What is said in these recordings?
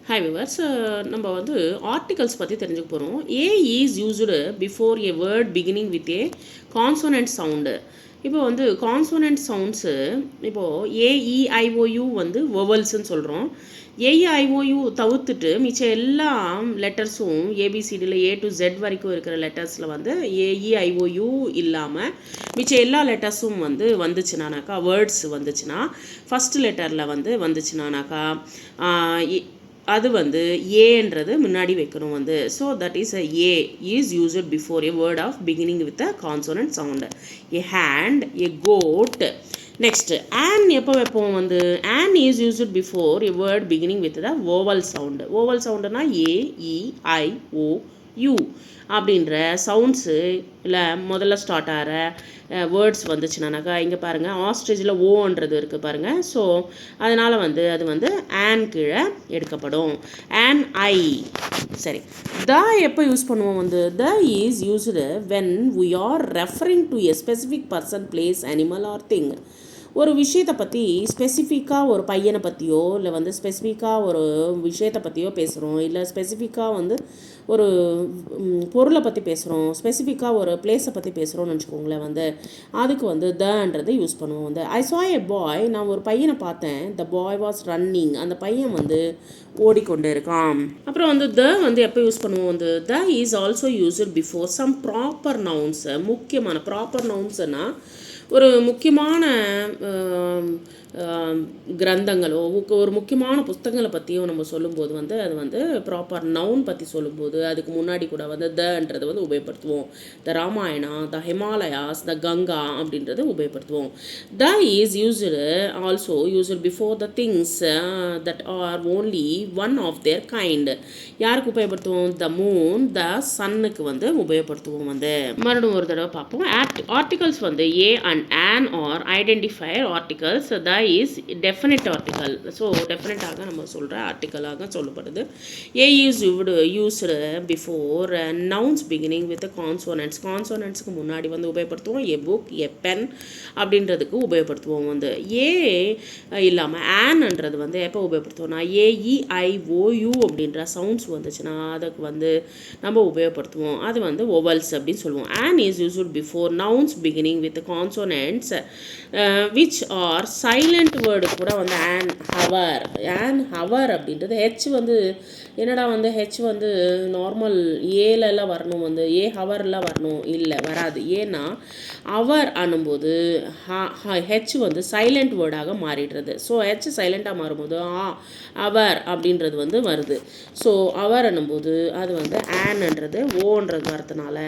Hi viewers, நம்ம வந்து articles பற்றி தெரிஞ்சுக்க போகிறோம். A is used before a word beginning with a consonant sound. இப்போ வந்து கான்சோனன்ட் சவுண்ட்ஸு இப்போது ஏஇஐஓயு வந்து வொவல்ஸ்ன்னு சொல்கிறோம். ஏஇஐஓயு தவிர்த்துட்டு மிச்சம் எல்லா லெட்டர்ஸும் ஏபிசிடியில் ஏ டு ஜெட் வரைக்கும் இருக்கிற லெட்டர்ஸில் வந்து ஏஇஐஓயு இல்லாமல் மிச்சம் எல்லா லெட்டர்ஸும் வந்து வந்துச்சுனாக்கா, வேர்ட்ஸ் வந்துச்சுன்னா ஃபஸ்ட்டு லெட்டரில் வந்து வந்துச்சுனாக்கா அது வந்து ஏன்றது முன்னாடி வைக்கணும் வந்து. So that is a a is used before a word of beginning with a consonant sound. A hand, a coat. Next an எப்போ வைப்போம் வந்து, an is used before a word beginning with the vowel sound. Vowel சவுண்டுனா A E I O U அப்படின்ற sounds இல்லை முதல்ல start ஆகிற words வந்துச்சுனாக்கா, இங்கே பாருங்கள் ஆஸ்ட்ரிச்சில் ஓன்றது இருக்குது பாருங்கள். ஸோ அதனால் வந்து அது வந்து ஆன் கீழே எடுக்கப்படும். ஆன் ஐ. சரி, த எப்போ யூஸ் பண்ணுவோம் வந்து, the is used when we are referring to a specific person, place, animal or thing. ஒரு விஷயத்தை பற்றி ஸ்பெசிஃபிக்காக ஒரு பையனை பற்றியோ இல்லை வந்து ஸ்பெசிஃபிக்காக ஒரு விஷயத்தை பற்றியோ பேசுகிறோம், இல்லை ஸ்பெசிஃபிக்காக வந்து ஒரு பொருளை பற்றி பேசுகிறோம், ஸ்பெசிஃபிக்காக ஒரு பிளேஸை பற்றி பேசுகிறோன்னு வச்சுக்கோங்களேன் வந்து, அதுக்கு வந்து தன்றது யூஸ் பண்ணுவோம் வந்து. ஐ சா எ பாய், நான் ஒரு பையனை பார்த்தேன். த பாய் வாஸ் ரன்னிங், அந்த பையன் வந்து ஓடிக்கொண்டு இருக்கான். அப்புறம் வந்து த வந்து எப்போ யூஸ் பண்ணுவோம் வந்து, the is also used before some proper nouns. முக்கியமான ப்ராப்பர் நவுன்ஸ்னால் ஒரு முக்கியமான கிரந்தங்களோ ஒரு முக்கியமான புத்தகங்களை பற்றியும் நம்ம சொல்லும்போது வந்து அது வந்து ப்ராப்பர் நவுன் பற்றி சொல்லும்போது அதுக்கு முன்னாடி கூட வந்து தன்றது வந்து உபயோகப்படுத்துவோம். The Ramayana, the Himalayas, the Ganga அப்படின்றது உபயோகப்படுத்துவோம். The is used also used before the things that are only one of their kind. யாருக்கு உபயோகப்படுத்துவோம்? த மூன், த சன்னுக்கு வந்து உபயோகப்படுத்துவோம் வந்து. மறுபடியும் ஒரு தடவை பார்ப்போம். ஆர்டிகல்ஸ் வந்து a and an are identifier articles. The is definite article. So டெஃபினட்டாக நம்ம சொல்கிற ஆர்டிக்கலாக சொல்லப்படுது. A is used before nouns beginning with consonants. கான்சோனன்ட்ஸ்க்கு முன்னாடி வந்து உபயோகப்படுத்துவோம். எ புக், எ பென் அப்படின்றதுக்கு உபயோகப்படுத்துவோம் வந்து. ஏ இல்லாமல் ஆன்ன்றது வந்து எப்போ உபயோகப்படுத்துவோம்னா ஏஇஐஓயு அப்படின்ற சவுண்ட்ஸ் வந்துச்சுன்னா அதுக்கு வந்து நம்ம உபயோகப்படுத்துவோம். அது வந்து ஒவல்ஸ் அப்படின்னு சொல்லுவோம். An is used before nouns beginning with consonants which are silent word கூட வந்து ஆன் ஹவர். ஆன் ஹவர் அப்படின்றது ஹெச் வந்து என்னடா வந்து ஹெச் வந்து நார்மல் ஏலெல்லாம் வரணும் வந்து, ஏ ஹவர்லாம் வரணும் இல்லை, வராது. ஏன்னா அவர் அனும்போது ஹெச் வந்து சைலண்ட் வேர்டாக மாறிடுறது. ஸோ ஹெச் சைலண்ட்டாக மாறும்போது அவர் அப்படின்றது வந்து வருது. ஸோ அவர் அனும்போது அது வந்து ஆன்ன்றது ஓன்றது வரதுனால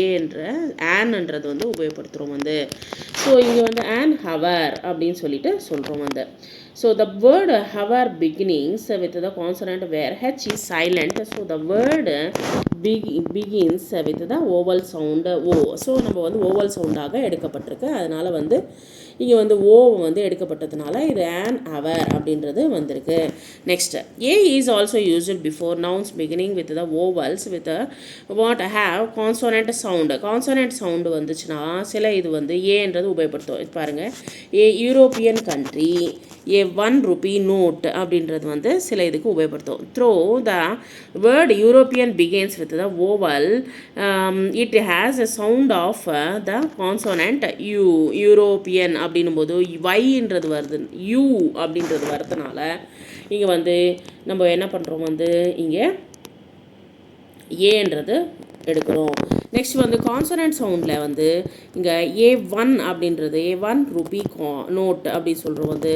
ஏன்ற ஆன்ன்றது வந்து உபயோகப்படுத்துகிறோம் வந்து. ஸோ இங்கே வந்து ஆன் ஹவர் அப்படின்னு சொல்லிட்டு சொல்கிறோம் வந்து. So the word hover beginnings with the consonant where H is silent. So the word begins with the vowel sound O. So நம்ம வந்து vowel sound-ஆக எடுக்கப்பட்டிருக்கு. அதனால் வந்து இங்கே வந்து ஓ வந்து எடுக்கப்பட்டதுனால இது ஆன் அவர் அப்படின்றது வந்திருக்கு. Next, a is also used before nouns beginning with the vowels with what have consonant sound. Consonant sound வந்துச்சுன்னா சில இது வந்து ஏன்றது உபயோகப்படுத்தும். பாருங்கள், a European country, a ₹1 note அப்படின்றது வந்து சில இதுக்கு உபயோகப்படுத்தும். Through the word European begins with the vowel, it has a sound of the consonant you. European அப்படின்னும் போது வைன்றது வருது, யூ அப்படின்றது வரதுனால இங்கே வந்து நம்ம என்ன பண்ணுறோம் வந்து இங்கே ஏன்றது எடுக்கிறோம். நெக்ஸ்ட் வந்து கான்சனன்ட் சவுண்டில் வந்து இங்கே A1 அப்படின்றது ₹1 நோட் அப்படின்னு சொல்கிறோம் வந்து.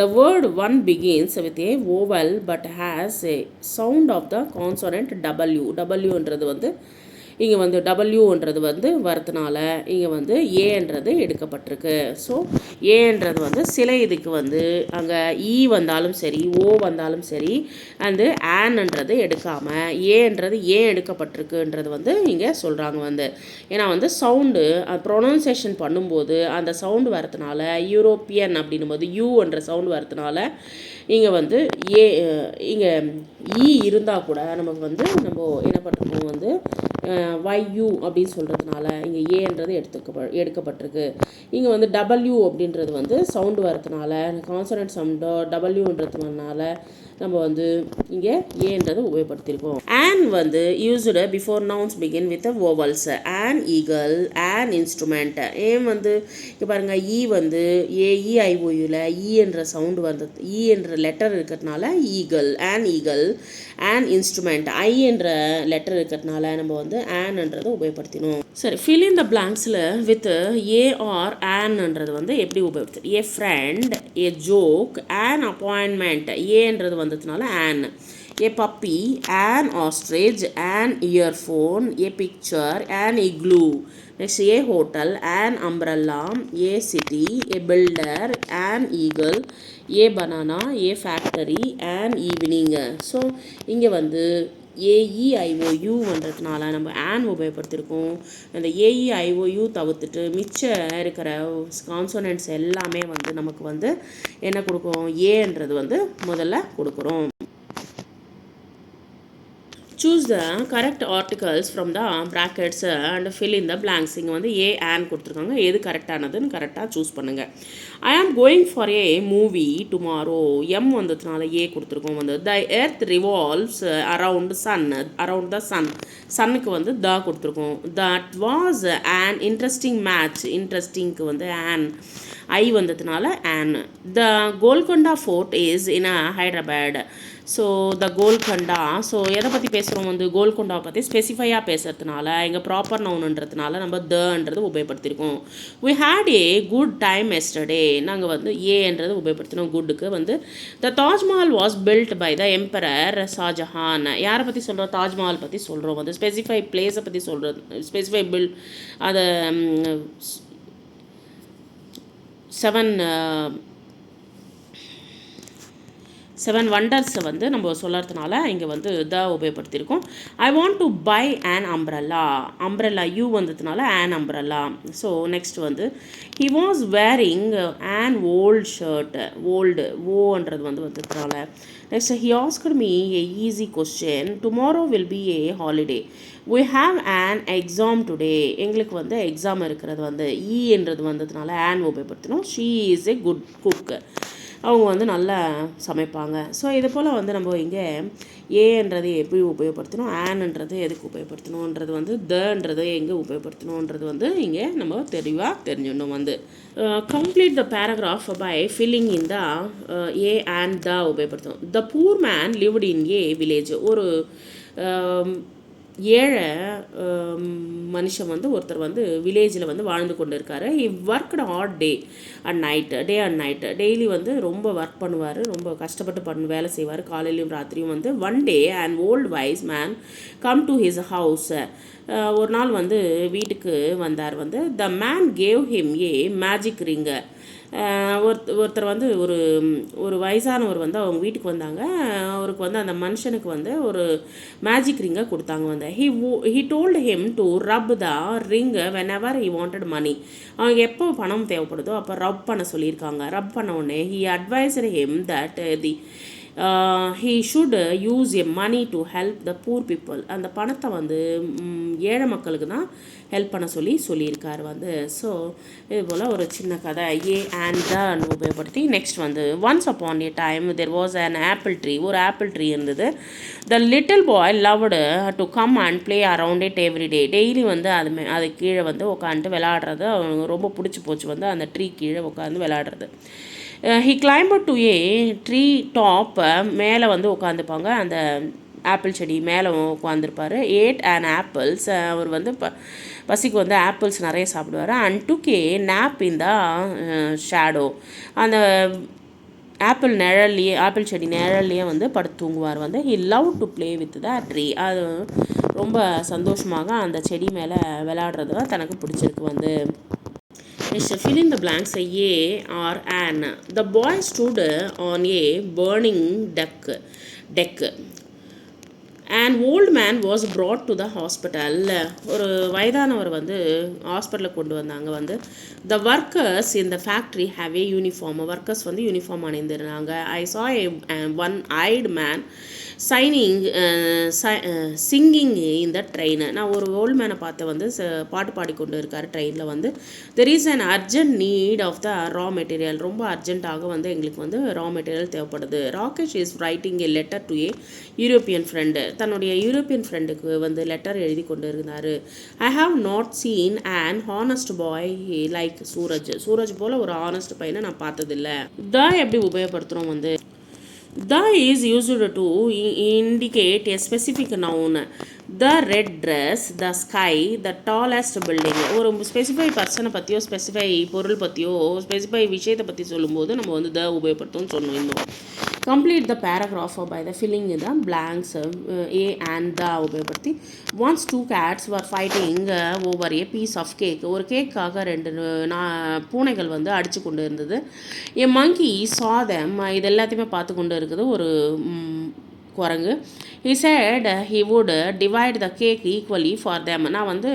The word one begins with a vowel but has a sound of the consonant W. டபிள்யூன்றது வந்து இங்கே வந்து டபிள்யூன்றது வந்து வரதுனால இங்கே வந்து ஏன்றது எடுக்கப்பட்டிருக்கு. ஸோ ஏன்றது வந்து சில இதுக்கு வந்து அங்கே இ வந்தாலும் சரி ஓ வந்தாலும் சரி அண்டு ஆன்ன்றது எடுக்காமல் ஏன்றது ஏன் எடுக்கப்பட்டிருக்குன்றது வந்து இங்கே சொல்கிறாங்க வந்து. ஏன்னா வந்து சவுண்டு ப்ரொனன்சியேஷன் பண்ணும்போது அந்த சவுண்டு வரதுனால யூரோப்பியன் அப்படின்னும் போது யூன்ற சவுண்டு வரதுனால இங்கே வந்து இங்கே இ இருந்தால் கூட நமக்கு வந்து நம்ம என்ன பண்ணுறோம் வந்து YU அப்படின்னு சொல்கிறதுனால இங்கே ஏன்றது எடுக்கப்பட்டிருக்கு. இங்கே வந்து W அப்படின்றது வந்து சவுண்டு வரதுனால கான்சனன்ட் சவுண்டோ Wன்றதுனால நம்ம வந்து இங்கே ஏன்றது உபயோகப்படுத்தியிருக்கோம். ஆன் வந்து used before nouns begin with vowels. On eagle, an instrument. ஏன் வந்து இங்கே பாருங்கள், வந்து AEIOUல என்ற சவுண்டு வந்து என்ற லெட்டர் இருக்கிறதுனால ஈகல், ஆன் இன்ஸ்ட்ருமெண்ட். என்ற லெட்டர் இருக்கிறதுனால நம்ம வந்து ஆன்ன்றதை உபயோகப்படுத்தினோம். சரி, ஃபில் இன் த பிளாங்க்ஸில் வித் ஆர் ஆன்ன்றது வந்து எப்படி உபயோகப்படுத்து? A friend, a joke, an appointment. ஏன்றது வந்ததுனால an. A puppy, an ostrich, an earphone. A picture, an igloo. Next a hotel, an umbrella. A city, a builder, an eagle. A banana, a factory, an evening. So இங்கே வந்து AEIOUன்றதுனால நம்ம on உபயோகப்படுத்தியிருக்கோம். அந்த AEIOU தவிர்த்துட்டு மிச்சம் இருக்கிற கான்சோனன்ட்ஸ் எல்லாமே வந்து நமக்கு வந்து என்ன கொடுக்கும்? ஏன்றது வந்து முதல்ல கொடுக்குறோம். Choose the correct articles from the brackets and fill in the blanks. இங்கே வந்து and கொடுத்துருக்காங்க. எது கரெக்டானதுன்னு கரெக்டாக சூஸ் பண்ணுங்கள். I am going for a movie tomorrow. வந்ததுனால கொடுத்துருக்கோம். வந்து the earth revolves around the sun. சன்னுக்கு வந்து கொடுத்துருக்கோம். That was an interesting match. இன்ட்ரெஸ்டிங்க்கு வந்து வந்ததுனால The Golconda Fort is in Hyderabad. So the Golconda. So எதை பற்றி பேசுகிறோம்? வந்து கோல்கொண்டாவை பற்றி ஸ்பெசிஃபையாக பேசுகிறதுனால இங்கே ப்ராப்பர் நவுன்ன்றதுனால நம்ம தன்றது உபயோகப்படுத்தியிருக்கோம். We had a good time yesterday. நாங்கள் வந்து ஏன்றது உபயோகப்படுத்தினோம். குட்டுக்கு வந்து the Taj Mahal was built by the emperor Shah Jahan. யாரை பற்றி சொல்கிறோம்? தாஜ்மஹால் பற்றி சொல்கிறோம். வந்து ஸ்பெசிஃபை பிளேஸை பற்றி சொல்கிறது. ஸ்பெசிஃபை பில்ட் அதை 7 வண்டர்ஸை வந்து நம்ம சொல்கிறதுனால இங்கே வந்து உபயோகப்படுத்தியிருக்கோம். I want to buy an umbrella. வந்ததுனால ஆன் அம்ப்ரெல்லா. ஸோ நெக்ஸ்ட் வந்து he was wearing an old shirt. ஓன்றது வந்ததுனால next he asked me a easy question. Tomorrow will be a holiday. we have an exam today. எங்களுக்கு வந்து exam இருக்கிறது வந்து என்றது வந்ததுனால உபயோகப்படுத்தினோம். she is a good cook. அவங்க வந்து நல்லா சமைப்பாங்க. ஸோ இது போல் வந்து நம்ம இங்கே ஏன்றது எப்படி உபயோகப்படுத்தணும், ஆன்ன்றது எதுக்கு உபயோகப்படுத்தணுன்றது வந்து தன்றது எங்கே உபயோகப்படுத்தணுன்றது வந்து இங்கே நம்ம தெளிவாக தெரிஞ்சிடணும். வந்து complete the paragraph by filling in the a and the உபயோகப்படுத்தணும். The poor man lived in a village. ஒரு ஏழை மனுஷன் வந்து ஒருத்தர் வந்து வில்லேஜில் வந்து வாழ்ந்து கொண்டு இருக்காரு. Worked heart day and night. Daily வந்து ரொம்ப ஒர்க் பண்ணுவார், ரொம்ப கஷ்டப்பட்டு வேலை செய்வார், காலையிலையும் ராத்திரியும். வந்து one day and old wise man come to his house. ஒரு நாள் வந்து வீட்டுக்கு வந்தார். வந்து the man gave him a magic ring. ஒருத்தர் வந்து ஒரு வயசானவர் வந்து அவங்க வீட்டுக்கு வந்தாங்க. அவருக்கு வந்து அந்த மனுஷனுக்கு வந்து ஒரு மேஜிக் ரிங்கை கொடுத்தாங்க. வந்து he told him to rub the ring whenever he wanted money. அவங்க எப்போ பணம் தேவைப்படுதோ அப்போ ரப் பண்ண சொல்லியிருக்காங்க. ரப் பண்ண உடனே he advised him that he should use a money to help the poor people. அந்த பணத்தை வந்து ஏழை மக்களுக்கு தான் ஹெல்ப் பண்ண சொல்லியிருக்காரு. வந்து ஸோ இது போல் ஒரு சின்ன கதை ஏ அண்ட் தான் உபயோகப்படுத்தி நெக்ஸ்ட் வந்து once upon a time there was an apple tree. ஒரு ஆப்பிள் ட்ரீ இருந்தது. The little boy loved to come and play around it every day. Daily வந்து அது கீழே வந்து உட்காந்துட்டு விளையாடுறது அவனுக்கு ரொம்ப பிடிச்சி போச்சு. வந்து அந்த ட்ரீ கீழே உட்காந்து விளையாடுறது. He climbed to a tree top. மேலே வந்து உட்காந்துப்பாங்க. அந்த ஆப்பிள் செடி மேலே உட்காந்துருப்பார். Ate an apples. அவர் வந்து பசிக்கு வந்து ஆப்பிள்ஸ் நிறைய சாப்பிடுவார். And took a nap in the shadow. அந்த ஆப்பிள் செடி நிழல்லையே வந்து படுத்து தூங்குவார். வந்து he love to play with the tree. அது ரொம்ப சந்தோஷமாக அந்த செடி மேலே விளையாடுறது தனக்கு பிடிச்சிருக்கு. வந்து Next, fill in the blanks. A or an. The boy stood on a burning deck. An old man was brought to the hospital. ஒரு வயதானவர் வந்து ஹாஸ்பிட்டலுக்கு கொண்டு வந்தாங்க. வந்து the workers in the factory have a uniform. Workers வந்து uniform அணிந்திருந்தாங்க. I saw a one-eyed man shining singing in the train. நான் ஒரு ஓல்ட் மேனை பார்த்து வந்து பாட்டு பாடிக்கொண்டு இருக்கார் ட்ரெயினில் வந்து. There is an urgent need of the raw material. ரொம்ப அர்ஜென்ட்டாக வந்து எங்களுக்கு வந்து ரா மெட்டீரியல் தேவைப்படுது. Rakesh is writing a letter to a European friend. தன்னுடைய யூரோப்பியன் ஃப்ரெண்டுக்கு வந்து லெட்டர் எழுதி கொண்டு இருந்தார். I have not seen an honest boy like Suraj. Suraj போல் ஒரு ஹானஸ்ட் பையனை நான் பார்த்ததில்லை. தான் எப்படி உபயோகப்படுத்துகிறோம் வந்து the is used to indicate a specific noun. The red dress, the sky, the tallest building. ஒரு ஸ்பெசிஃபை பர்சனை பற்றியோ ஸ்பெசிஃபை பொருள் பற்றியோ ஸ்பெசிஃபை விஷயத்தை பற்றி சொல்லும்போது நம்ம வந்து த உபயோகப்படுத்தோம்னு சொன்னோம். இன்னும் complete the paragraph by the filling the blanks a and the உபயோகப்படுத்தி. Once two cats were fighting over a piece of cake. ஒரு கேக்காக ரெண்டு பூனைகள் வந்து அடித்து கொண்டு இருந்தது. ஏ மங்கி சாதம். இது எல்லாத்தையுமே பார்த்து கொண்டு இருக்குது ஒரு குரங்கு. he said he would divide the cake equally for them. நான் வந்து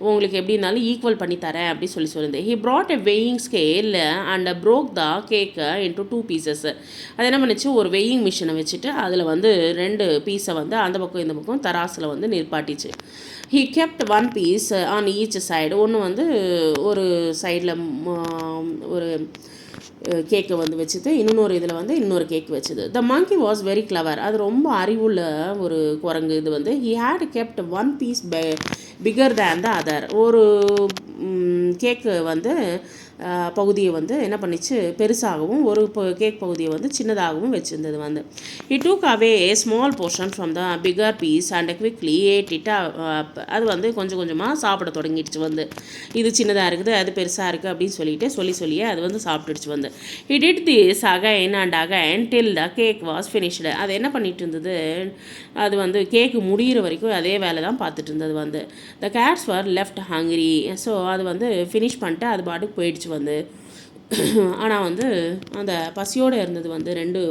உங்களுக்கு எப்படி இருந்தாலும் ஈக்குவல் பண்ணி தரேன் அப்படி சொல்லியிருந்தேன். he brought a weighing scale and broke the cake into 2 pieces. அது என்ன பண்ணிச்சு, ஒரு வெயிங் மிஷினை வச்சுட்டு அதில் வந்து 2 பீஸை வந்து அந்த பக்கம் இந்த பக்கம் தராசில் வந்து நிற்பாட்டிச்சு. he kept one piece on each side. ஒன்று வந்து ஒரு சைடில் ஒரு கேக்கை வந்து வச்சுது, இன்னொரு இதில் வந்து இன்னொரு கேக் வச்சுது. The monkey was very clever. அது ரொம்ப அறிவுள்ள ஒரு குரங்கு. இது வந்து he had kept one piece bigger than the other. ஒரு கேக்கு வந்து பகுதியை வந்து என்ன பண்ணிச்சு, பெருசாகவும் ஒரு கேக் பகுதியை வந்து சின்னதாகவும் வச்சுருந்தது வந்து. he took away a small portion from the bigger piece and quickly ate it up. அது வந்து கொஞ்சம் கொஞ்சமாக சாப்பிட தொடங்கிடுச்சு வந்து. இது சின்னதாக இருக்குது, அது பெருசாக இருக்குது அப்படின்னு சொல்லியே அது வந்து சாப்பிட்டுடுச்சு வந்து. he did this again and again till the cake was finished. அது என்ன பண்ணிட்டு இருந்தது, அது வந்து கேக்கு முடிகிற வரைக்கும் அதே வேலை தான் பார்த்துட்டு இருந்தது வந்து. the cats were left hungry. So அது வந்து ஃபினிஷ் பண்ணிட்டு அது பாட்டுக்கு போயிடுச்சு வந்து. ஆனால் வந்து அந்த பசியோடு இருந்தது வந்து 2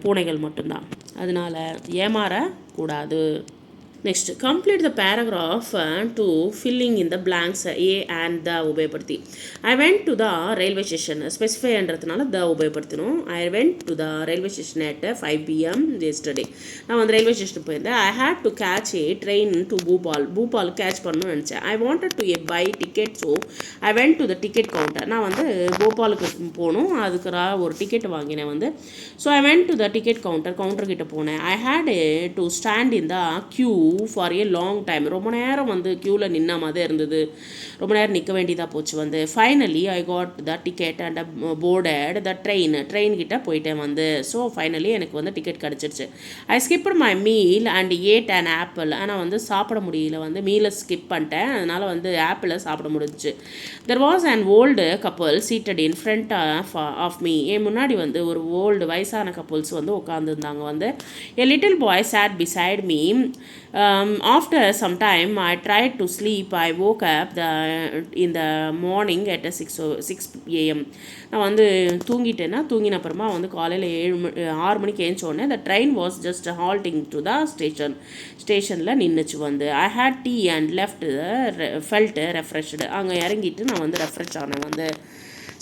பூனைகள் மட்டும்தான். அதனால் ஏமாறக்கூடாது. Next complete the paragraph to filling in the blanks a and the உபயோகப்படுத்தி. I went to the railway station. ஸ்பெசிஃபைன்றதுனால த உபயோகப்படுத்தணும். I went to the railway station at 5 PM yesterday. நான் வந்து ரயில்வே ஸ்டேஷனுக்கு போயிருந்தேன். I had to catch a train to Bhopal catch பண்ணணும்னு நினச்சேன். I wanted to buy ticket. So I went to the ticket counter. நான் வந்து போபாலுக்கு போகணும், அதுக்கு ஒரு டிக்கெட் வாங்கினேன் வந்து. So I went to the ticket கவுண்டர்கிட்ட போனேன். I had to stand in the queue for a long time. ரொம்ப நேரம் வந்து க்யூவில் நின்ன மாதிரி இருந்தது, ரொம்ப நேரம் நிற்க வேண்டியதாக போச்சு வந்து. Finally I got the ticket and boarded the ட்ரெயின்கிட்ட போயிட்டேன் வந்து. ஸோ ஃபைனலி எனக்கு வந்து டிக்கெட் கிடச்சிருச்சு. I skipped my meal and ate an apple. ஆனால் வந்து சாப்பிட முடியல வந்து, மீலை ஸ்கிப் பண்ணிட்டேன், அதனால் வந்து ஆப்பிளை சாப்பிட முடிஞ்சிச்சு. There was an old couple seated in front of me. என் முன்னாடி வந்து ஒரு ஓல்டு வயசான கப்புள்ஸ் வந்து உட்காந்துருந்தாங்க வந்து. A little boy sat beside me. After some time I tried to sleep. I woke up in the morning at 6 AM. நான் வந்து தூங்கின அப்புறமா வந்து காலையில் 6 மணிக்கு எழுந்தோடனே the train was just halting to the ஸ்டேஷனில் நின்றுச்சு வந்து. I had tea and felt refreshed. அங்கே இறங்கிட்டு நான் வந்து ரெஃப்ரெஷ் ஆனேன் வந்து.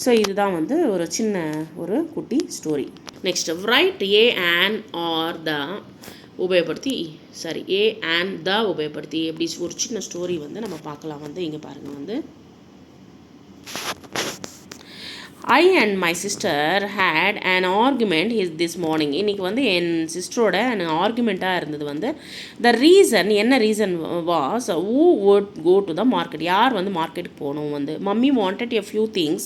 ஸோ இதுதான் வந்து ஒரு சின்ன ஒரு குட்டி story. Next right A and R த உபயோகப்படுத்தி ஏ அண்ட் த உபயோகப்படுத்தி எப்படி ஒரு சின்ன ஸ்டோரி வந்து நம்ம பார்க்கலாம் வந்து. இங்கே பாருங்கள் வந்து. I and my sister had an argument this morning. இன்றைக்கி வந்து என் சிஸ்டரோட ஆர்குமெண்ட்டாக இருந்தது வந்து. த ரீசன் என்ன reason was who would go to the market. யார் வந்து மார்க்கெட்டுக்கு போகணும் வந்து. Mummy wanted a few things.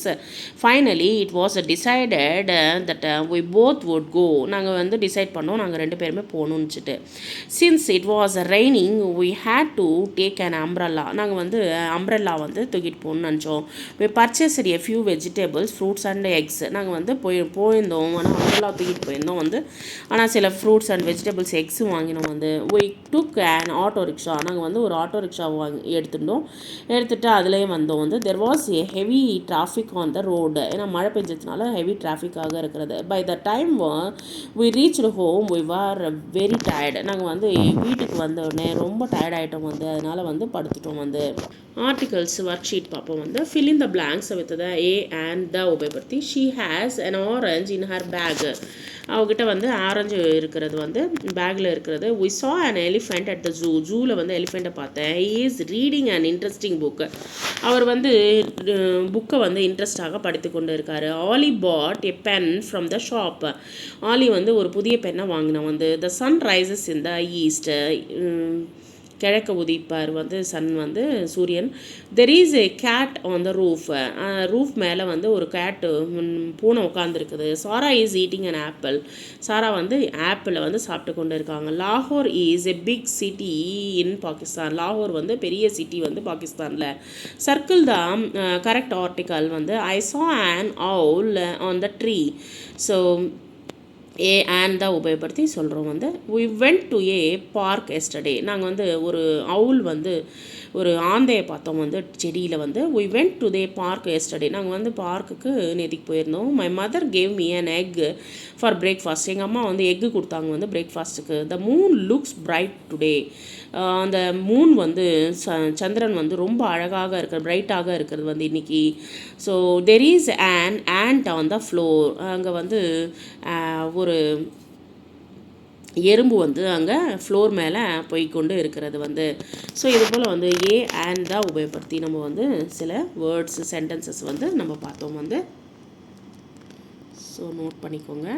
Finally it was decided that we both would go. நாங்கள் வந்து டிசைட் பண்ணோம், நாங்கள் 2 பேருமே போகணுன்னுச்சிட்டு. Since it was raining we had to take an umbrella. நாங்கள் வந்து அம்ப்ரெல்லா வந்து தூக்கிட்டு போகணும்னு நினச்சோம். we purchased a few vegetables, fruits and X. நாங்கள் வந்து போயிருந்தோம், ஆனால் அம்ப்ரெல்லா தூக்கிட்டு போயிருந்தோம் வந்து. ஆனால் சில ஃப்ரூட்ஸ் அண்ட் வெஜிடபிள்ஸ் எக்ஸும் வாங்கினோம் வந்து. we took an auto rickshaw. நாங்கள் வந்து ஒரு ஆட்டோ ரிக்ஷா எடுத்துகிட்டு அதுலேயே வந்தோம் வந்து. there was a heavy traffic on the road. ஏன்னா மழை பெஞ்சதுனால ஹெவி டிராஃபிக்காக இருக்கிறது. by the time we reached home we were very tired. நாங்கள் வந்து வீட்டுக்கு வந்த உடனே ரொம்ப டயர்ட் ஆகிட்டோம் வந்து, அதனால் வந்து படுத்துட்டோம் வந்து. ஆர்டிகல்ஸ் ஒர்க் ஷீட் பார்ப்போம் வந்து. fill in the blanks with the A and the உபயோகப்படுத்தி. She has an orange in her bag. அவகிட்ட வந்து ஆரஞ்சு இருக்கிறது வந்து பேக்கில் இருக்கிறது. we saw an elephant at the zoo. ஜூவில் வந்து எலிஃபெண்ட்டை பார்த்தேன். he is reading an interesting book. அவர் வந்து புக்கை வந்து இன்ட்ரெஸ்டாக படித்து கொண்டு இருக்கார். ஆலி bought a pen from the shop. ஆலி வந்து ஒரு புதிய பெண்ணை வாங்கினான். வந்து the sun rises in the east. கிழக்க உதிப்பார் வந்து சன் வந்து சூரியன். There is a cat on the roof மேலே வந்து ஒரு கேட்டு பூனை உட்காந்துருக்குது. Sarah is eating an apple. Sarah வந்து ஆப்பிளை வந்து சாப்பிட்டு கொண்டு இருக்காங்க. லாகூர் is a big city in Pakistan. லாகூர் வந்து பெரிய சிட்டி வந்து பாகிஸ்தானில். சர்க்கிள் த கரெக்ட் ஆர்டிக்கல் வந்து ஐ சா an owl on the tree. So A and தான் உபயோகப்படுத்தி சொல்கிறோம் வந்து we went to a park yesterday. நாங்கள் வந்து ஒரு அவுல் வந்து ஒரு ஆந்தையை பார்த்தோம் வந்து செடியில் வந்து we went to the park yesterday. நாங்கள் வந்து பார்க்குக்கு நேற்றுக்கு போயிருந்தோம். my mother gave me an egg for breakfast. எங்கள் அம்மா வந்து எக்கு கொடுத்தாங்க வந்து பிரேக்ஃபாஸ்ட்டுக்கு. the moon looks bright today. அந்த மூன் வந்து சந்திரன் வந்து ரொம்ப அழகாக இருக்கிற பிரைட்டாக இருக்கிறது வந்து இன்றைக்கி. So there is an ant on the floor. அங்கே வந்து ஒரு எறும்பு வந்து அங்கே ஃப்ளோர் மேலே போய்கொண்டு இருக்கிறது வந்து. ஸோ இது போல் வந்து ஏ அண்ட் தான் உபயோகப்படுத்தி நம்ம வந்து சில வேர்ட்ஸ் சென்டென்சஸ் வந்து நம்ம பார்த்தோம் வந்து. ஸோ நோட் பண்ணிக்கோங்க.